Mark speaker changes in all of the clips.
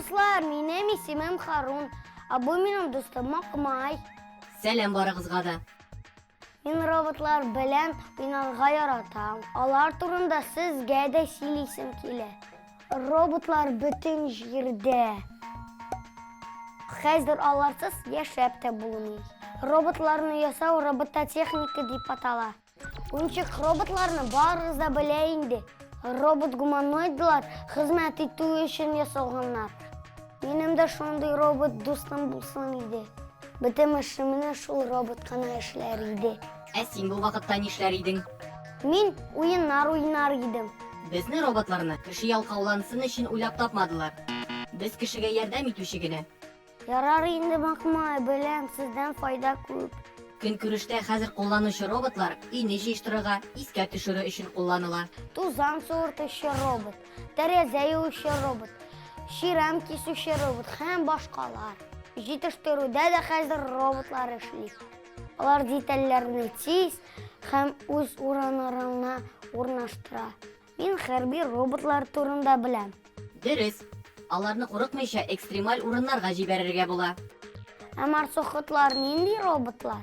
Speaker 1: Dostlar, benim ismim Harun. Bu benim dostum Akmay.
Speaker 2: Selam barıgızga da.
Speaker 1: Ben robotlar bilen oynarga yaratam. Alar turunda sizge de söyleysim kile. Robotlar bütün yerde. Hazır alarsız yaşap da bulunur. Robotlarını yasau robototexnika deyip atalar. Oyuncak robotlarını barınızda bile indi. Robot gumanoidlar hizmet ettiği için yasalganlar. Benim de şunday robot dostum bulsun idi. Bütün işimini şul robot kana işler idi.
Speaker 2: Sen bu vakıtta nişler idin?
Speaker 1: Men oynar idim.
Speaker 2: Bizni robotlarını kişi yalqavlansın için uylap tapmadılar. Biz kişiге yardım etüşigine.
Speaker 1: Yarar indi bakma, bilem sizden fayda ko'p.
Speaker 2: Gün күрештә хәзер кулланучы роботлар ине җыештырырга, искә төшерү өчен кулланыла.
Speaker 1: Tuzan soğurtuşu robot, tereze yuvuşu robot, şiram kesuşu robot, hem başkalar. Yetiştirüde de hazır robotlar işli. Onlar detallerini tez hem öz oranlarına ornaştıra. Ben harbi robotlar turunda bilem.
Speaker 2: Дөрес. Аларны курыкмыйча экстремаль урыннарга җибәрергә була.
Speaker 1: Ama sohutlar nindi robotlar?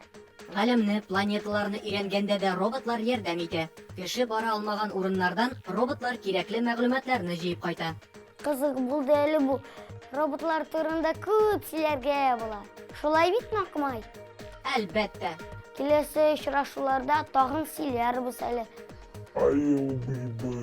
Speaker 2: Галәмне, планеталарны өйрәнгәндә дә роботлар ярдәм итә. Кеше бара алмаган урыннардан роботлар кирәкле мәгълүматларны җыеп кайта.
Speaker 1: Kızık buldu eli bu. Robotlar turunda köp şeylerge bular. Şolay bitmi Akmay?
Speaker 2: Әлбәттә.
Speaker 1: Келесі ұшырашуларда тағын силер бұл әлі.
Speaker 3: I will be